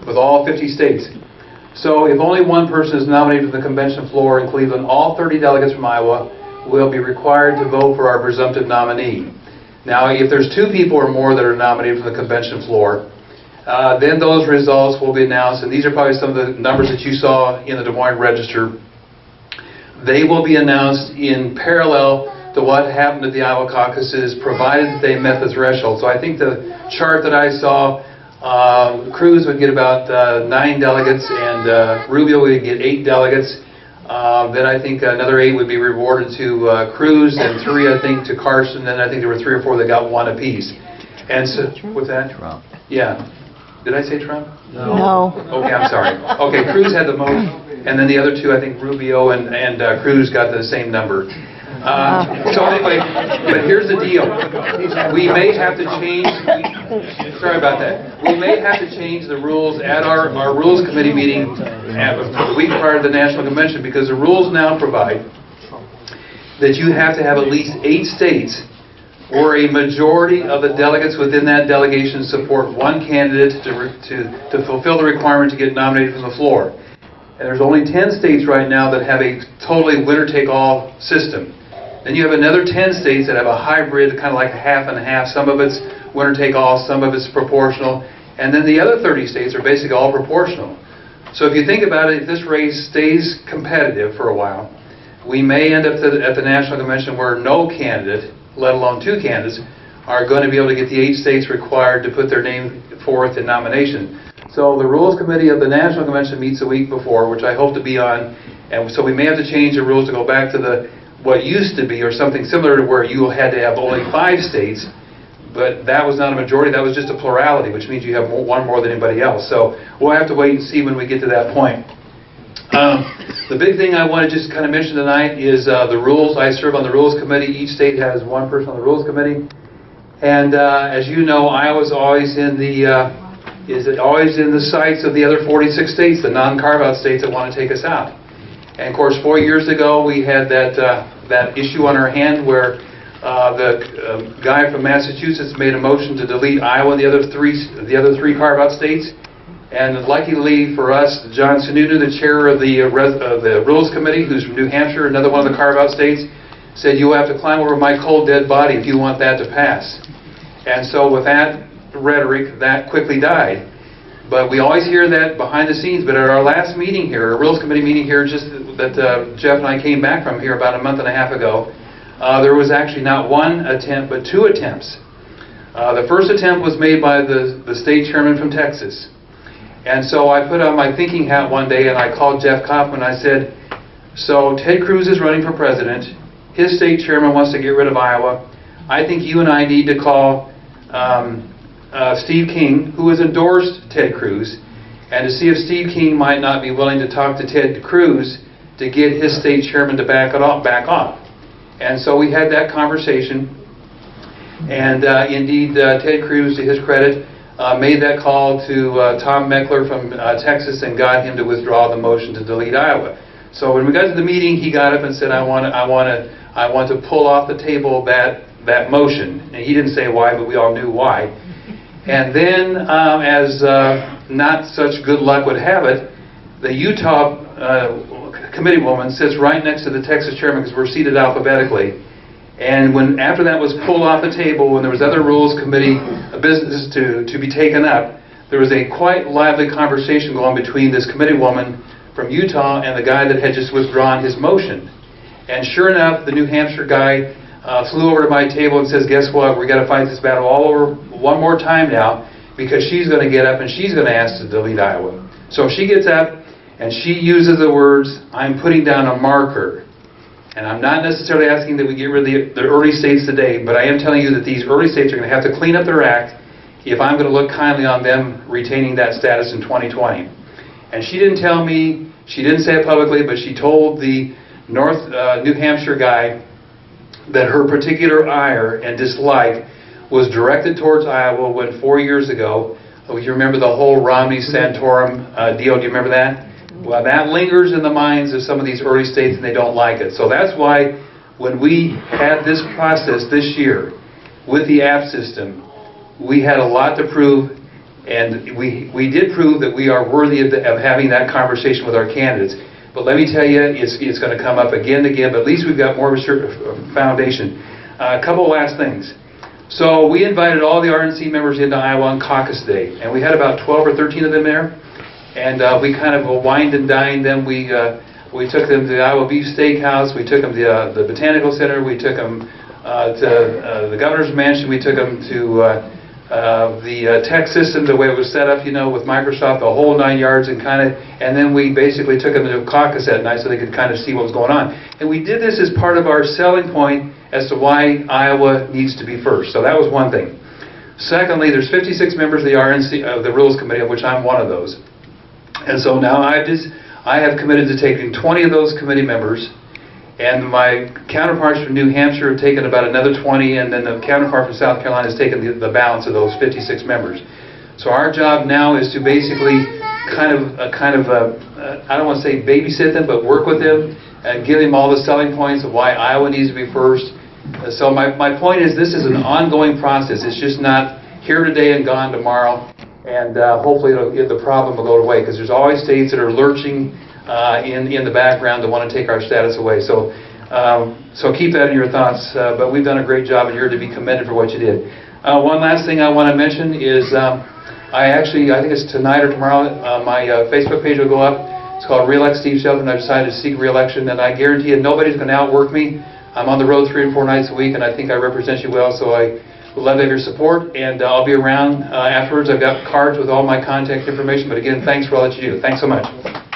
with all 50 states. So if only one person is nominated for the convention floor in Cleveland, all 30 delegates from Iowa will be required to vote for our presumptive nominee. Now, if there's 2 people or more that are nominated for the convention floor, then those results will be announced, and these are probably some of the numbers that you saw in the Des Moines Register. They will be announced in parallel to what happened at the Iowa caucuses, provided that they met the threshold. So I think the chart that I saw, Cruz would get about 9 delegates, and Rubio would get 8 delegates. Then I think another 8 would be rewarded to Cruz, and 3 I think to Carson, and I think there were 3 or 4 that got 1 apiece. And so, what's that? Trump. Yeah. Did I say Trump? No. Okay, I'm sorry. Okay, Cruz had the most, and then the other 2, I think Rubio and Cruz got the same number. So anyway, but here's the deal. We may have to change, sorry about that. We may have to change the rules at our Rules Committee meeting the week prior to the National Convention, because the rules now provide that you have to have at least 8 states where a majority of the delegates within that delegation support one candidate to fulfill the requirement to get nominated from the floor. And there's only 10 states right now that have a totally winner-take-all system. Then you have another 10 states that have a hybrid, kind of like half and half. Some of it's winner-take-all, some of it's proportional. And then the other 30 states are basically all proportional. So if you think about it, if this race stays competitive for a while, we may end up at the National Convention where no candidate, let alone 2 candidates, are going to be able to get the 8 states required to put their name forth in nomination. So the Rules Committee of the National Convention meets a week before, which I hope to be on, and so we may have to change the rules to go back to what used to be, or something similar to where you had to have only 5 states, but that was not a majority, that was just a plurality, which means you have one more than anybody else. So we'll have to wait and see when we get to that point. The big thing I want to just kind of mention tonight is the rules. I serve on the Rules Committee. Each state has one person on the Rules Committee. And as you know, Iowa's always in the sights of the other 46 states, the non-carve-out states that want to take us out. And of course, 4 years ago, we had that issue on our hand where the guy from Massachusetts made a motion to delete Iowa and the other three carve-out states. And luckily for us, John Sununu, the chair of the Rules Committee, who's from New Hampshire, another one of the carve-out states, said, "You have to climb over my cold, dead body if you want that to pass." And so with that rhetoric, that quickly died. But we always hear that behind the scenes. But at our last meeting here, a Rules Committee meeting here, just that Jeff and I came back from here about a month and a half ago, there was actually not 1 attempt, but 2 attempts. The first attempt was made by the state chairman from Texas. And so I put on my thinking hat one day and I called Jeff Kaufman. I said, "So Ted Cruz is running for president. His state chairman wants to get rid of Iowa. I think you and I need to call Steve King, who has endorsed Ted Cruz, and to see if Steve King might not be willing to talk to Ted Cruz to get his state chairman to back off." And so we had that conversation. And indeed, Ted Cruz, to his credit, made that call to Tom Meckler from Texas and got him to withdraw the motion to delete Iowa. So when we got to the meeting, he got up and said, I want to pull off the table that motion. And he didn't say why, but we all knew why. And then, as not such good luck would have it, the Utah committee woman sits right next to the Texas chairman, because we're seated alphabetically. And after that was pulled off the table, when there was other Rules Committee business to be taken up, there was a quite lively conversation going between this committee woman from Utah and the guy that had just withdrawn his motion. And sure enough, the New Hampshire guy flew over to my table and says, "Guess what? We got to fight this battle all over one more time now, because she's going to get up and she's going to ask to delete Iowa." So she gets up and she uses the words, "I'm putting down a marker." And I'm not necessarily asking that we get rid of the early states today, but I am telling you that these early states are going to have to clean up their act if I'm going to look kindly on them retaining that status in 2020. And she didn't tell me, she didn't say it publicly, but she told the New Hampshire guy that her particular ire and dislike was directed towards Iowa when 4 years ago, you remember the whole Romney-Santorum deal, do you remember that? Well, that lingers in the minds of some of these early states, and they don't like it. So that's why when we had this process this year with the app system, we had a lot to prove And we did prove that we are worthy of having that conversation with our candidates. But let me tell you, it's going to come up again and again, but at least we've got more of a foundation. A couple last things. So we invited all the RNC members into Iowa on caucus day, and we had about 12 or 13 of them there. And we kind of wined and dined them. We took them to the Iowa Beef Steakhouse. We took them to the Botanical Center. We took them to the Governor's Mansion. We took them to the tech system, the way it was set up, with Microsoft, the whole 9 yards, and then we basically took them to a caucus that night so they could kind of see what was going on. And we did this as part of our selling point as to why Iowa needs to be first. So that was one thing. Secondly, there's 56 members of the RNC, of the Rules Committee, of which I'm one of those. And so now I have committed to taking 20 of those committee members, and my counterparts from New Hampshire have taken about another 20, and then the counterpart from South Carolina has taken the balance of those 56 members. So our job now is to basically I don't want to say babysit them, but work with them and give them all the selling points of why Iowa needs to be first. So my point is, this is an ongoing process. It's just not here today and gone tomorrow. And hopefully the problem will go away, because there's always states that are lurching in the background that want to take our status away. So keep that in your thoughts. But we've done a great job, and you're to be commended for what you did. One last thing I want to mention is I think it's tonight or tomorrow, my Facebook page will go up. It's called Re-elect Steve Scheffler, and I've decided to seek re-election. And I guarantee you, nobody's going to outwork me. I'm on the road 3 or 4 nights a week, and I think I represent you well. So I would love to have your support, and I'll be around afterwards. I've got cards with all my contact information. But again, thanks for all that you do. Thanks so much.